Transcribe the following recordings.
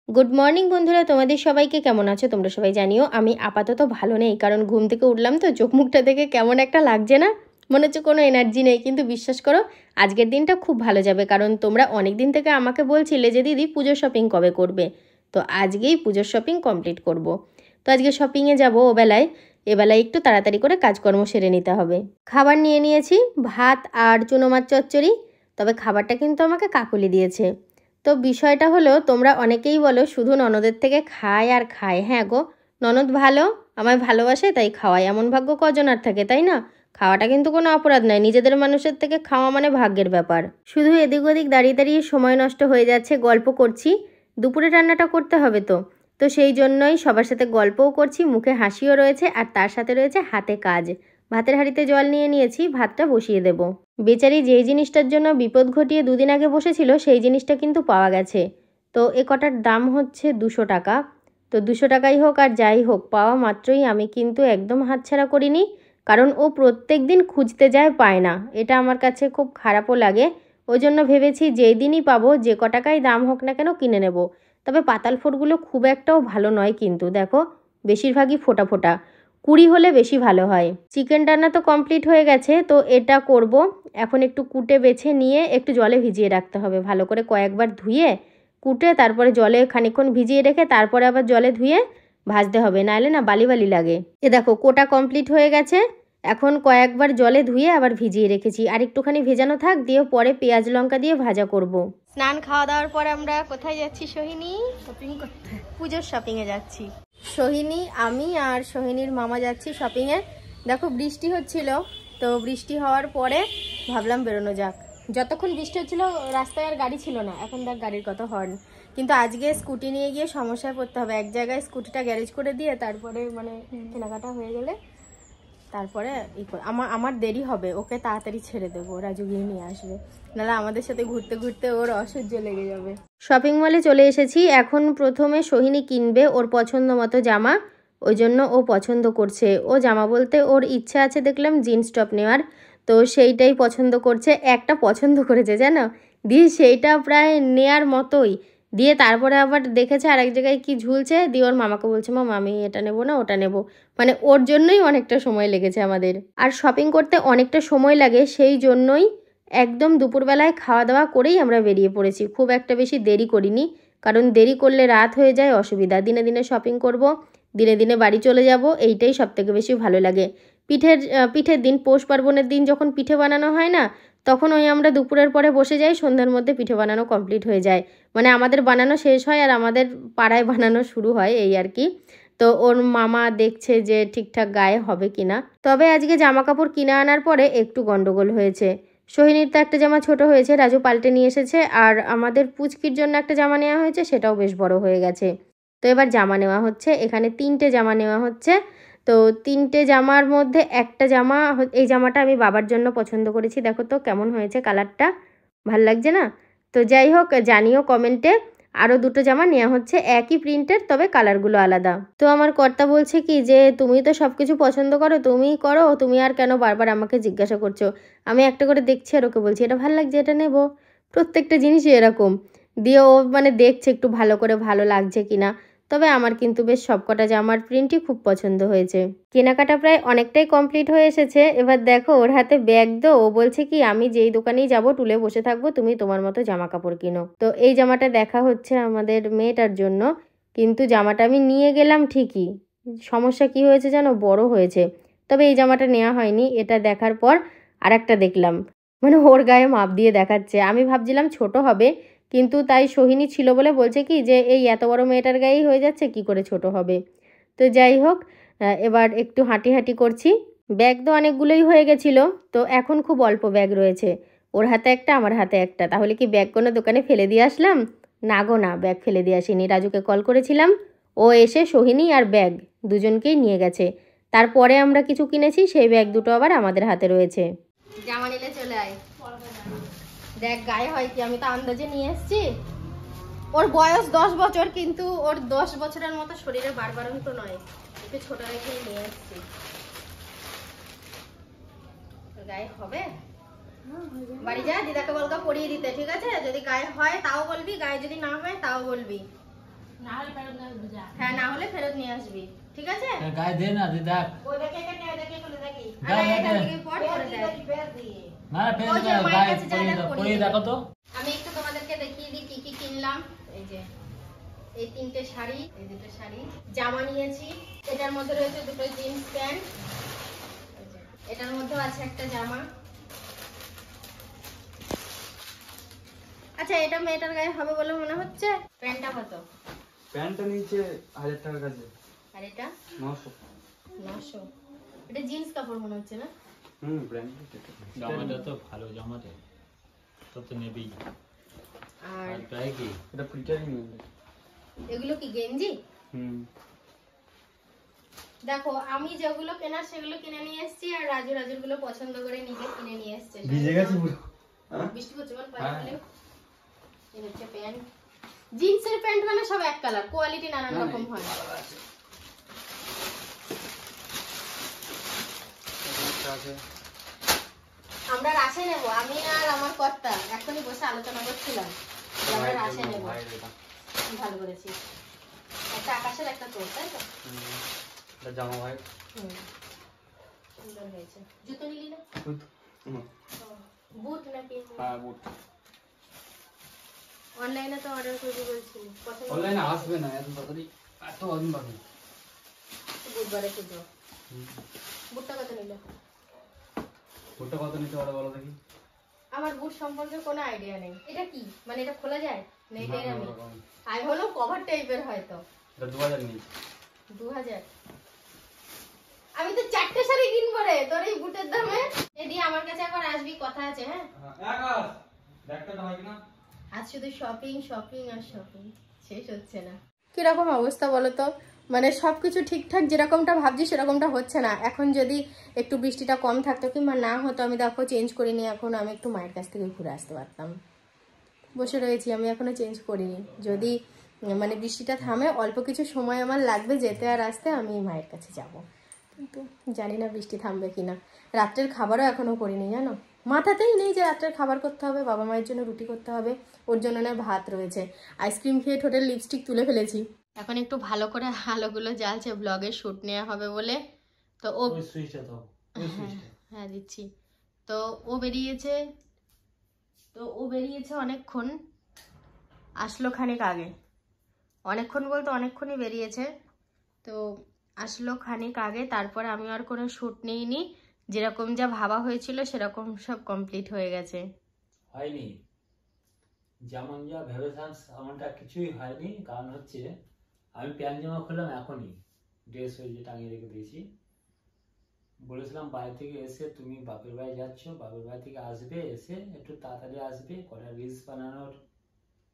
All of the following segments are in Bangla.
গুড মর্নিং বন্ধুরা, তোমাদের সবাইকে কেমন আছো? তোমরা সবাই জানিও। আমি আপাতত ভালো নেই, কারণ ঘুম থেকে উঠলাম তো চোখ মুখটা দেখে কেমন একটা লাগছে না, মনে হচ্ছে কোনো এনার্জি নেই। কিন্তু বিশ্বাস করো, আজকের দিনটা খুব ভালো যাবে, কারণ তোমরা অনেক দিন থেকে আমাকে বলছিলে যে দিদি পুজোর শপিং কবে করবে। তো আজকেই পুজোর শপিং কমপ্লিট করব। তো আজকে শপিংয়ে যাবো ওবেলায়, এবেলায় একটু তাড়াতাড়ি করে কাজকর্ম সেরে নিতে হবে। খাবার নিয়ে নিয়েছি, ভাত আর চুনো মাছ চচ্চড়ি। তবে খাবারটা কিন্তু আমাকে কাকুলি দিয়েছে। তো বিষয়টা হলো, তোমরা অনেকেই বলো শুধু ননদের থেকে খায় আর খায়। হ্যাঁ গো, ননদ ভালো, আমায় ভালোবাসে তাই খাওয়ায়, এমন ভাগ্য কজন আর থাকে, তাই না? খাওয়াটা কিন্তু কোনো অপরাধ নয়, নিজেদের মানুষের থেকে খাওয়া মানে ভাগ্যের ব্যাপার। শুধু এদিক ওদিক দাঁড়িয়ে দাঁড়িয়ে সময় নষ্ট হয়ে যাচ্ছে, গল্প করছি। দুপুরে রান্নাটা করতে হবে তো তো সেই জন্যই সবার সাথে গল্পও করছি, মুখে হাসিও রয়েছে, আর তার সাথে রয়েছে হাতে কাজ। ভাতের হাঁড়িতে জল নিয়ে নিয়েছি, ভাতটা বসিয়ে দেব। বেচারি যেই জিনিসটার জন্য বিপদ ঘটিয়ে দুদিন আগে বসেছিল সেই জিনিসটা কিন্তু পাওয়া গেছে। তো এ কটার দাম হচ্ছে 200 টাকা। তো 200 টাকাই হোক আর যাই হোক, পাওয়া মাত্রই আমি কিন্তু একদম হাতছাড়া করিনি, কারণ ও প্রত্যেক দিন খুঁজতে যায়, পায় না। এটা আমার কাছে খুব খারাপও লাগে। ওই জন্য ভেবেছি যেই দিনই পাবো, যে কটাকাই দাম হোক না কেন কিনে নেব। তবে পাতাল ফোড়গুলো খুব একটাও ভালো নয় কিন্তু, দেখো বেশিরভাগই ফোটা ফোটা। 20 হলে বেশি ভালো হয়। চিকেন রান্না তো কমপ্লিট হয়ে গেছে, তো এটা করব। এখন একটু কুটে বেছে নিয়ে একটু জলে ভিজিয়ে রাখতে হবে, ভালো করে কয়েকবার ধুয়ে কুটে তারপরে জলে খানিকক্ষণ ভিজিয়ে রেখে তারপরে আবার জলে ধুয়ে ভাজতে হবে, নাহলে না বালি বালি লাগে। এ দেখো কোটা কমপ্লিট হয়ে গেছে। এখন কয়েকবার জলে ধুয়ে আবার ভিজিয়ে রেখেছি, আর একটুখানি ভেজানো থাক, দিয়ে পরে পেঁয়াজ লঙ্কা দিয়ে ভাজা করব। স্নান খাওয়া দাওয়ার পর আমরা কোথায় যাচ্ছি সোহিনী? শপিং করতে, পুজোর শপিংয়ে যাচ্ছি। সোহিনী, আমি আর সোহিনীর মামা যাচ্ছি শপিংয়ে। দেখো বৃষ্টি হচ্ছিল, তো বৃষ্টি হওয়ার পরে ভাবলাম বেরোনো যাক। যতক্ষণ বৃষ্টি হচ্ছিল রাস্তায় আর গাড়ি ছিল না, এখন দেখ গাড়ির কত হর্ন। কিন্তু আজকে স্কুটি নিয়ে গিয়ে সমস্যায় পড়তে হবে, এক জায়গায় স্কুটিটা গ্যারেজ করে দিয়ে তারপরে মানে কেনাকাটা হয়ে গেলে তারপরে আমার দেরি হবে, ওকে তাড়াতাড়ি ছেড়ে দেবো, রাজু গিয়ে নিয়ে আসবে, নাহলে আমাদের সাথে ঘুরতে ঘুরতে ওর অসহ্য লেগে যাবে। শপিং মলে চলে এসেছি। এখন প্রথমে সোহিনী কিনবে ওর পছন্দ মতো জামা, ওই জন্য ও পছন্দ করছে। ও জামা বলতে ওর ইচ্ছা আছে দেখলাম জিন্স টপ নেওয়ার, তো সেইটাই পছন্দ করছে। একটা পছন্দ করেছে জানো, দিয়ে সেইটা প্রায় নেয়ার মতোই, দিয়ে তারপরে আবার দেখেছে আর এক জায়গায় কি ঝুলছে, দিয়ে ওর মামাকে বলছে মামা আমি এটা নেবো না ওটা নেবো। মানে ওর জন্যই অনেকটা সময় লেগেছে আমাদের। আর শপিং করতে অনেকটা সময় লাগে, সেই জন্যই একদম দুপুরবেলায় খাওয়া দাওয়া করেই আমরা বেরিয়ে পড়েছি, খুব একটা বেশি দেরি করিনি, কারণ দেরি করলে রাত হয়ে যায়, অসুবিধা। দিনে দিনে শপিং করব, দিনে দিনে বাড়ি চলে যাব, এইটাই সবথেকে বেশি ভালো লাগে। পিঠের দিন, পৌষ পার্বণের দিন যখন পিঠে বানানো হয় না, তখন ওই আমরা দুপুরের পরে বসে যাই, সন্ধ্যার মধ্যে পিঠে বানানো কমপ্লিট হয়ে যায়। মানে আমাদের বানানো শেষ হয় আর আমাদের পাড়ায় বানানো শুরু হয়, এই আর কি। তো ওর মামা দেখছে যে ঠিকঠাক গায়ে হবে কিনা। তবে আজকে জামা কাপড় কিনে আনার পরে একটু গন্ডগোল হয়েছে। সোহিনীর তো একটা জামা ছোট হয়েছে, রাজু পাল্টে নিয়ে এসেছে, আর আমাদের পুচকির জন্য একটা জামা নেওয়া হয়েছে, সেটাও বেশ বড় হয়ে গেছে। তো এবার জামা নেওয়া হচ্ছে, এখানে 3টে জামা নেওয়া হচ্ছে। তো 3টে জামার মধ্যে একটা জামা, এই জামাটা আমি বাবার জন্য পছন্দ করেছি, দেখো তো কেমন হয়েছে কালারটা, ভাল লাগছে না? তো যাই হোক, জানিও কমেন্টে। আরও 2টো জামা নেওয়া হচ্ছে, একই প্রিন্টের, তবে কালারগুলো আলাদা। তো আমার কর্তা বলছে কি যে তুমি তো সব কিছু পছন্দ করো, তুমিই করো, তুমি আর কেন বারবার আমাকে জিজ্ঞাসা করছো। আমি একটা করে দেখছি আর ওকে বলছি এটা ভালো লাগছে, এটা নেব। প্রত্যেকটা জিনিসই এরকম। দিয়ে ও মানে দেখছে একটু ভালো করে ভালো লাগছে কিনা। তবে আমার কিন্তু বেশ সবকটা জামার প্রিন্টই খুব পছন্দ হয়েছে। কেনাকাটা প্রায় অনেকটাই কমপ্লিট হয়ে এসেছে। এবার দেখো ওর হাতে ব্যাগ দো, ও বলছে কি আমি যেই দোকানেই যাব টুলে বসে থাকবো, তুমি তোমার মতো জামা কাপড় কিনো। তো এই জামাটা দেখা হচ্ছে আমাদের মেয়েটার জন্য, কিন্তু জামাটা আমি নিয়ে গেলাম ঠিকই, সমস্যা কি হয়েছে জানো, বড় হয়েছে। তবে এই জামাটা নেওয়া হয়নি, এটা দেখার পর আর একটা দেখলাম, মানে ওর গায়ে মাপ দিয়ে দেখাচ্ছে। আমি ভাবছিলাম ছোট হবে, কিন্তু তাই সোহিনী ছিল বলে বলছে কি যে এই এত বড় মেয়েটার গায়েই হয়ে যাচ্ছে, কি করে ছোট হবে। তো যাই হোক, এবার একটু হাঁটি হাঁটি করছি। ব্যাগ তো অনেকগুলোই হয়ে গেছিলো, তো এখন খুব অল্প ব্যাগ রয়েছে, ওর হাতে একটা আমার হাতে একটা। তাহলে কি ব্যাগ কোনো দোকানে ফেলে দিয়ে আসলাম? না গো না, ব্যাগ ফেলে দিয়ে আসিনি। রাজুকে কল করেছিলাম, ও এসে সোহিনী আর ব্যাগ দুজনকেই নিয়ে গেছে। তারপরে আমরা কিছু কিনেছি, সেই ব্যাগ দুটো আবার আমাদের হাতে রয়েছে। জামা নিলে চলে আয়, দেখ গায়ে হয় কি, আমি তো আন্দাজে নিয়ে এসছি। ওর বয়স 10 বছর, কিন্তু ওর 10 বছরের মতো শরীরে বাড়বাড়ন্ত নয়, একটু ছোট রেখেই নিয়ে এসছি। গায়ে হবে? বাড়ি যা, দিদাকে বলকা পরিয়ে দিতে, ঠিক আছে? যদি গায়ে হয় তাও বলবি, গায়ে যদি না হয় তাও বলবি। না হলে ফেরত নিয়ে আসবি যা। হ্যাঁ না হলে ফেরত নিয়ে আসবি, ঠিক আছে? গায়ে দে না দি দেখ। ওই দেখে কেটে দেখে খুলে দেখি। গায়ে আরে এটা দে। থেকে পট করে দে। না ফের ওই যে গায়ে মায়ের কাছে যা যা পরিয়ে দেখো তো। আমি একটু তোমাদেরকে দেখিয়ে দিই কি কি কিনলাম। এই যে এই 3টে শাড়ি, এই 2টো শাড়ি, জামা নিয়েছি। এটার মধ্যে রয়েছে 2টো জিন্স প্যান্ট, এটার মধ্যেও আছে একটা জামা। আচ্ছা এটা মেয়েটার গায়ে হবে বলে মনে হচ্ছে। প্যান্টটা কত? প্যান্টটা নিচে 1000 টাকার কাছে। আর এটা 900। 900। এটা জিন্স কাপড় মনে হচ্ছে না? ব্র্যান্ড। জামাটা তো ভালো জামাটা, তো নেবেই। আর গায়ে কি এটা ফিল্টারিং নেই। এগুলো কি গেঞ্জি? দেখো আমি যেগুলো কেনার সেগুলো কিনে নিয়ে এসেছি, আর রাজুর গুলো পছন্দ করে নিজে কিনে নিয়ে এসেছে। ভিজে গেছে পুরো। বৃষ্টি পড়ছে বল পায়ে গেলে। এই হচ্ছে প্যান্ট। জিন্সের প্যান্ট মানে সব এক কালার, কোয়ালিটি নানান রকম হয়। আমরা রাশে নেব, আমি আর আমার কর্তা এখনই বসে আলোচনা করছিলাম আমরা রাশে নেব। ভালো করেছি। একটা আকাশের একটা তোর, তাই তো? এটা জামা ভাই। সুন্দর হয়েছে। জুতো নিলি না? বুট নাকি? হ্যাঁ বুট। অনলাইনে তো অর্ডার করবি বলছিলি, পছন্দ? অনলাইনে আসবে না এত তাড়াতাড়ি, এত দিন বাকি। বুধবারে পুজো। বুটটা কত নিল? বুটটা কত নিতে পারে বলো দেখি। আমার বুট সম্পর্কে কোনো আইডিয়া নেই। এটা কি মানে এটা খোলা যায় না? এটাই আমি হলো কভার টাইপের হয়তো। এটা 2000 নিই। 2000? আমি তো 4টে শাড়ি কিনবো রে তোর এই বুটের দামে। এদি আমার কাছে একবার আসবি, কথা আছে। হ্যাঁ আকাশ দেখতে তো হয় না। আজ শুধু শপিং শপিং আর শপিং, শেষ হচ্ছে না। কিরকম অবস্থা বলো তো, মানে সবকিছু ঠিকঠাক যেরকমটা ভাবছি সেরকমটা হচ্ছে না। এখন যদি একটু বৃষ্টিটা কম থাকতো কিংবা না হতো, আমি দেখো চেঞ্জ করিনি, এখন আমি একটু মায়ের কাছ থেকে ঘুরে আসতে পারতাম। বসে রয়েছি, আমি এখনো চেঞ্জ করিনি। যদি মানে বৃষ্টিটা থামে, অল্প কিছু সময় আমার লাগবে যেতে আর আসতে, আমি মায়ের কাছে যাব। কিন্তু জানি না বৃষ্টি থামবে কিনা। রাত্রের খাবারও এখনো করিনি জানো, মাথাতেই নেই যে রাত্রের খাবার করতে হবে। বাবা মায়ের জন্য রুটি করতে হবে, ওর জন্য না ভাত রয়েছে। আইসক্রিম খেয়ে ঠোঁটের লিপস্টিক তুলে ফেলেছি। এখন একটু ভালো করে আলোগুলো জ্বালছে, ব্লগের শ্যুট নেওয়া হবে বলে। তো ও হ্যাঁ দিচ্ছি। তো ও বেরিয়েছে, অনেকক্ষণ, আসলো খানিক আগে। অনেকক্ষণ বলতে অনেকক্ষণই বেরিয়েছে। তো আসলো খানিক আগে, তারপরে আমি আর কোনো শ্যুট নিইনি। যেরকম যা ভাবা হয়েছিল সেরকম সব কমপ্লিট হয়ে গেছে। হয়নি যেমন যা ভেবেছিলাম এমনটা কিছুই হয়নি। কারণ হচ্ছে আমি প্যান্ট জামা খুললাম এখনই, ড্রেস হয়ে যে টাঙিয়ে রেখে দিয়েছি। বলেছিলাম বাড়ি থেকে এসে তুমি বাপের বাড়ি যাচ্ছ, বাপের বাড়ি থেকে আসবে, এসে একটু তাড়াতাড়ি আসবে, কটা রিলস বানানোর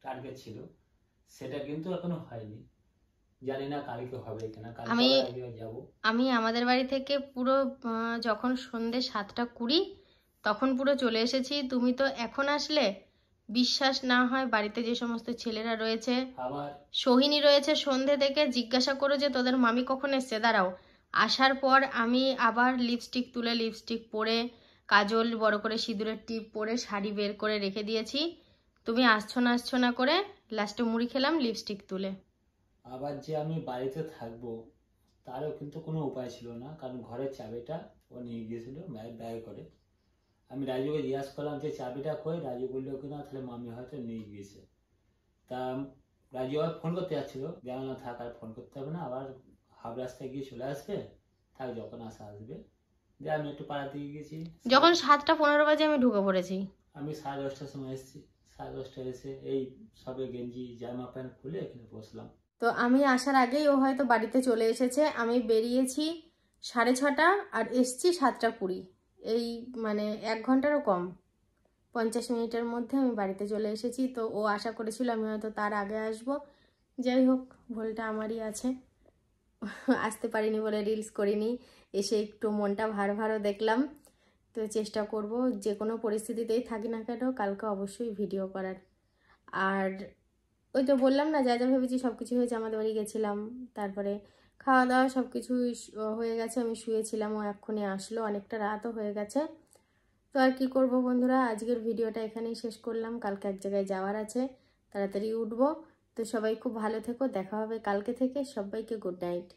টার্গেট ছিল, সেটা কিন্তু এখনো হয়নি। জানি না কালকে হবে কিনা। কালকে যাবো আমি আমাদের বাড়ি থেকে পুরো যখন সন্ধ্যে 7:20 তখন পুরো চলে এসেছি। তুমি তো এখন আসলে, বিশ্বাস না হয় বাড়িতে যে সমস্ত ছেলেরা রয়েছে, আবার সোহিনী রয়েছে, সন্ধ্যে থেকে জিজ্ঞাসা করো যে তোদের মামি কখন এসছে। দাঁড়াও, আসার পর আমি আবার লিপস্টিক তুলে, লিপস্টিক পরে, কাজল বড় করে সিঁদুরের টিপ পরে, শাড়ি বের করে রেখে দিয়েছি। তুমি আসছো না করে লাস্টে মুড়ি খেলাম লিপস্টিক তুলে। আবার যে আমি বাড়িতে থাকবো তারও কিন্তু কোনো উপায় ছিল না, কারণ ঘরের চাবিটা ও নিয়ে গিয়েছিল ব্যাগে করে। আমি রাজুকে জিজ্ঞাসা করলাম যে চাবিটা কই, রাজু বললো কিনা তাহলে মামি হয়তো নিয়ে গিয়েছে। তা রাজু আবার ফোন করতে যাচ্ছিল, যেন না থাক আর ফোন করতে হবে না, আবার হাফ রাস্তায় গিয়ে চলে আসবে, থাক যখন আসবে। যে আমি একটু পাড়া দিয়ে গেছি। যখন 7:15 বাজে আমি ঢুকে পড়েছি। আমি 10:30টার সময় এসেছি। 10:30টায় এসে এই সবে গেঞ্জি জামা প্যান্ট খুলে এখানে বসলাম। তো আমি আসার আগেই ও হয়তো বাড়িতে চলে এসেছে। আমি বেরিয়েছি 6:30 আর এসছি 7:20। এই মানে 1 ঘন্টারও কম, 50 মিনিটের মধ্যে আমি বাড়িতে চলে এসেছি। তো ও আশা করেছিল আমি হয়তো তার আগে আসব। যাই হোক, ভুলটা আমারই আছে, আসতে পারিনি বলে রিলস করিনি। এসে একটু মনটা ভারও দেখলাম। তো চেষ্টা করব যে কোনো পরিস্থিতিতেই থাকি না কেন কালকে অবশ্যই ভিডিও করার। আর ওই তো বললাম না, যা যা ভেবেছি সব কিছু হয়েছে। আমাদের বাড়ি গেছিলাম, তারপরে খাওয়া দাওয়া সব কিছুই হয়ে গেছে। আমি শুয়েছিলাম, ও এক্ষুনি আসলো, অনেকটা রাতও হয়ে গেছে। তো আর কি করব বন্ধুরা, আজকের ভিডিওটা এখানেই শেষ করলাম। কালকে এক জায়গায় যাওয়ার আছে, তাড়াতাড়ি উঠবো। তো সবাই খুব ভালো থেকো, দেখা হবে কালকে থেকে। সবাইকে গুড নাইট।